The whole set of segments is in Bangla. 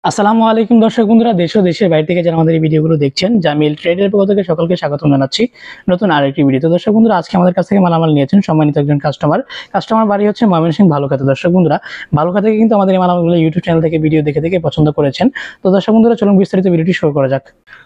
আসসালামু আলাইকুম দর্শক বন্ধুরা, দেশ ও দেশের বাইরে থেকে যারা আমাদের এই ভিডিওগুলো দেখছেন, জামিল ট্রেডের পক্ষ থেকে সকলকে স্বাগতম জানাচ্ছি নতুন আরেকটি ভিডিও। তো দর্শক বন্ধুরা, আজকে আমাদের কাছ থেকে মালামাল নিয়েছেন সম্মানিত একজন কাস্টমার বাড়ি হচ্ছে ময়মনসিংহ ভালুকাতে। দর্শক বন্ধুরা, ভালুকা থেকে কিন্তু আমাদের এই মালামালগুলো ইউটিউব চ্যানেল থেকে ভিডিও দেখে দেখে পছন্দ করেছেন। তো দর্শক বন্ধুরা, চলুন বিস্তারিত ভিডিওটি শুরু করা যাক।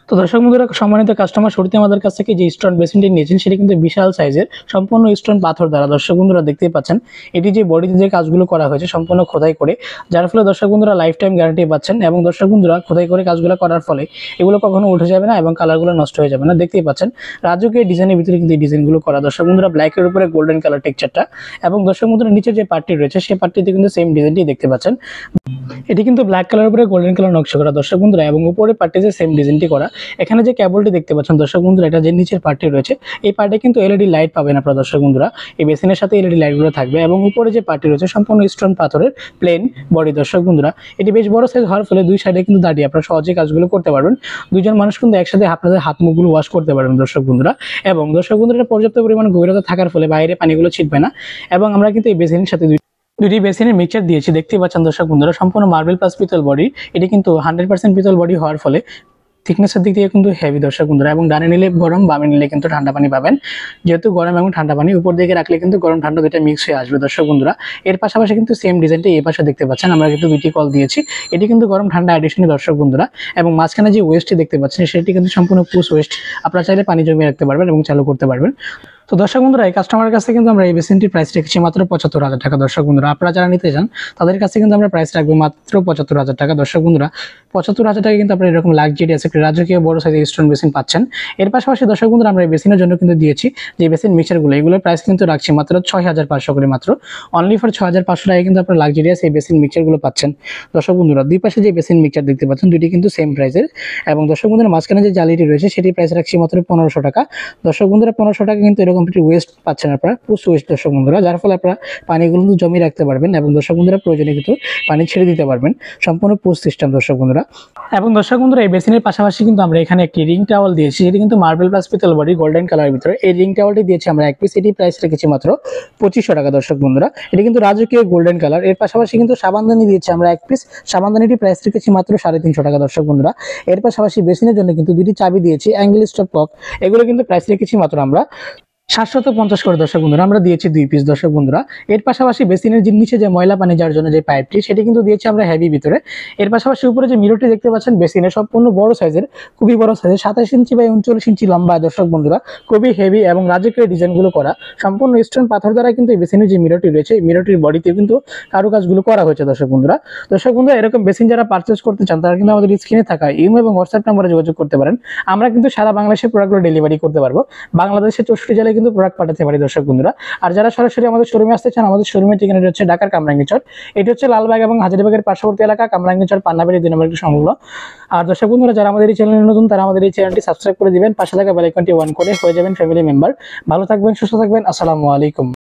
তো দর্শক বন্ধুরা, সম্মানিত কাস্টমার শুরুতে আমাদের কাছ থেকে যে স্টোন বেসিনটি নিয়েছেন সেটি কিন্তু বিশাল সাইজের, সম্পূর্ণ স্টোন পাথর দ্বারা। দর্শক বন্ধুরা দেখতেই পাচ্ছেন, এটি যে বডিতে যে কাজগুলো করা হয়েছে সম্পূর্ণ খোদাই করে, যার ফলে দর্শক বন্ধুরা লাইফ টাইম গ্যারান্টি পাচ্ছেন। এবং দর্শক বন্ধুরা, খোদাই করে কাজগুলো করার ফলে এগুলো কখনো উঠে যাবে না এবং কালারগুলো নষ্ট হয়ে যাবে না। দেখতেই পাচ্ছেন রাজকীয় ডিজাইনের ভিতরে কিন্তু এই ডিজাইনগুলো করা। দর্শক বন্ধুরা, ব্ল্যাকের উপরে গোল্ডেন কালার টেক্সচারটা, এবং দর্শক বন্ধুরা নিচে যে পার্টটি রয়েছে সেই পার্টটিতে কিন্তু সেম ডিজাইনটি দেখতে পাচ্ছেন। এটি কিন্তু ব্ল্যাক কালার উপরে গোল্ডেন কালার নকশা করা দর্শক বন্ধুরা, এবং উপরে পার্টিতে সেম ডিজাইনটি করা। এখানে যে কেবলটি দেখতে পাচ্ছেন দর্শক বন্ধুরা, এটা যে নিচের পার্টটি রয়েছে এই পার্টে কিন্তু এলইডি লাইট পাবেন আপনারা দর্শক বন্ধুরা। এই বেসিনের সাথে এলইডি লাইটগুলো থাকবে, এবং উপরে যে পার্টটি রয়েছে সম্পূর্ণ স্টোন পাথরের প্লেন বডি। দর্শক বন্ধুরা, এটি বেশ বড় সাইজ হওয়ার ফলে দুই সাইডে কিন্তু দাঁড়িয়ে আপনারা সহজে কাজগুলো করতে পারবেন। দুইজন মানুষ কিন্তু একসাথে আপনাদের হাত মুখগুলো ওয়াশ করতে পারবেন দর্শক বন্ধুরা। এবং দর্শক বন্ধুরা, পর্যাপ্ত পরিমাণ গভীরতা থাকার ফলে বাইরে পানিগুলো ছিটবে না। এবং আমরা কিন্তু এই বেসিনের সাথে দুটি বেসিনের মিক্সচার দিয়েছি, দেখতেই পাচ্ছেন দর্শক বন্ধুরা। সম্পূর্ণ মার্বেল প্লাস পিতল বডি, এটি কিন্তু 100% পিতল বডি হওয়ার ফলে থিকনেসের দিক থেকে কিন্তু হেভি দর্শক বন্ধুরা। এবং ডানে নিলে গরম, বামে নিলে কিন্তু ঠান্ডা পানি পাবেন। যেহেতু গরম এবং ঠান্ডা পানি উপর দিকে রাখলে কিন্তু গরম ঠান্ডা দুইটা মিক্স হয়ে আসবে দর্শক বন্ধুরা। এর পাশাপাশি কিন্তু সেম ডিজাইনটি এই পাশে দেখতে পাচ্ছেন, আমরা কিন্তু দুইটি কল দিয়েছি। এটি কিন্তু গরম ঠান্ডা এডিশনে দর্শক বন্ধুরা। এবং মাঝখানে যে ওয়েস্টটি দেখতে পাচ্ছেন সেটি কিন্তু সম্পূর্ণ পুশ ওয়েস্ট, আপনারা চাইলে পানি জমিয়ে রাখতে পারবেন এবং চালু করতে পারবেন। তো দর্শক বন্ধুরা, এই কাস্টমারের কাছে কিন্তু আমরা এই বেসিনটির প্রাইস রেখেছি মাত্র 75,000 টাকা দর্শক বন্ধুরা। আপনারা যারা নিতে চান তাদের কাছে কিন্তু আমরা প্রাইস রাখবো মাত্র 75,000 টাকা দর্শক বন্ধুরা। 75,000 টাকা কিন্তু আপনারা এরকম লাক্সারিয়াস একটি রাজকীয় বড় সাইজের স্টোন বেসিন পাচ্ছেন। এর পাশাপাশি দর্শক বন্ধুরা, আমরা এই বেসিনের জন্য কিন্তু দিয়েছি যে বেসিন মিক্সারগুলো, এগুলোর প্রাইস কিন্তু রাখছি মাত্র 6,500 করে, মাত্র অনলি ফর 6,500 টাকায় কিন্তু আপনারা লাক্সারিয়াস এই বেসিন মিক্সারগুলো পাচ্ছেন দর্শক বন্ধুরা। দুই পাশে যে বেসিন মিক্সার দেখতে পাচ্ছেন দুটি কিন্তু সেম প্রাইসের। এবং দর্শক বন্ধুরা, মাঝখানে যে জালিটি রয়েছে সেটি প্রাইস রাখছি মাত্র 1500 টাকা দর্শক বন্ধুরা। 1500 টাকা কিন্তু এরকম একটি ওয়েস্ট পাচ্ছেন আপনারা, পুশ ওয়েস্ট দর্শক বন্ধুরা, যার ফলে আপনারা পানিগুলো কিন্তু জমিয়ে রাখতে পারবেন। এবং দর্শক বন্ধুরা, প্রয়োজনে কিন্তু পানি ছেড়ে দিতে পারবেন, সম্পূর্ণ পুশ সিস্টেম দর্শক বন্ধুরা। এবং দর্শক বন্ধুরা, এই বেসিনের পাশাপাশি কিন্তু আমরা এখানে একটি রিং টাওয়াল দিয়েছি, যেটি কিন্তু মার্বেল প্লাস পিতল বডি গোল্ডেন কালারের ভিতরে। এই রিং টাওয়ালটি দিয়েছি আমরা এক পিস, এটি প্রাইস রেখেছি মাত্র 2500 টাকা দর্শক বন্ধুরা। এটি কিন্তু রাজকীয় গোল্ডেন কালার। এর পাশাপাশি কিন্তু সাবানদানি দিয়েছি আমরা এক পিস, সাবানদানিটি প্রাইস রেখেছি মাত্র 350 টাকা দর্শক বন্ধুরা। এর পাশাপাশি বেসিনের জন্য কিন্তু দুটি চাবি দিয়েছি, অ্যাঙ্গেল স্টপ কক, এগুলো কিন্তু প্রাইস রেখেছি মাত্র আমরা 750 করে দর্শক বন্ধুরা। আমরা দিয়েছি 2 পিস দর্শক বন্ধুরা। এর পাশাপাশি বেসিনের যে নিচে যে ময়লা পানি যাওয়ার জন্য যে পাইপটি, সেটি কিন্তু দিয়েছি আমরা হেভি ভিতরে। এর পাশাপাশি উপরে যে মিররটি দেখতে পাচ্ছেন বেসিনের, সম্পূর্ণ বড় সাইজের, খুবই বড় সাইজের, 27 ইঞ্চি বাই 39 ইঞ্চি লম্বা দর্শক বন্ধুরা। খুবই হেভি এবং রাজকীয় ডিজাইনগুলো করা, সম্পূর্ণ স্টোন পাথর দ্বারা কিন্তু এই বেসিনের যে মিররটি রয়েছে, এই মিররটির বডিতে কিন্তু কারুকাজগুলো করা হয়েছে দর্শক বন্ধুরা। দর্শক বন্ধুরা, এরকম বেসিন যারা পারচেজ করতে চান তারা কিন্তু আমাদের স্ক্রিনে থাকা ইমো এবং হোয়াটসঅ্যাপ নম্বরে যোগাযোগ করতে পারেন। আমরা কিন্তু সারা বাংলাদেশের প্রোডাক্টগুলো ডেলিভারি করতে পারবো। বাংলাদেশের 64 জেলায় কিন্তু প্রোডাক্ট পাঠাতে পারি দর্শক বন্ধুরা। আর যারা সরাসরি আমাদের শোরুমে আসতে চান, আমাদের শোরুমের ঠিকানাটি হচ্ছে ঢাকার কামরাঙ্গীরচর। এটি হচ্ছে লালবাগ এবং হাজারীবাগের পার্শ্ববর্তী এলাকা, কামরাঙ্গীরচর পান্নাবাড়ি 2 নম্বর সংলগ্ন। আর দর্শক বন্ধুরা, যারা আমাদের এই চ্যানেলে নতুন তারা আমাদের এই চ্যানেলটি সাবস্ক্রাইব করে দিবেন, পাশে থাকা বেল আইকনটি অন করে হয়ে যাবেন ফ্যামিলি মেম্বার। ভালো থাকবেন, সুস্থ থাকবেন, আসসালামু আলাইকুম।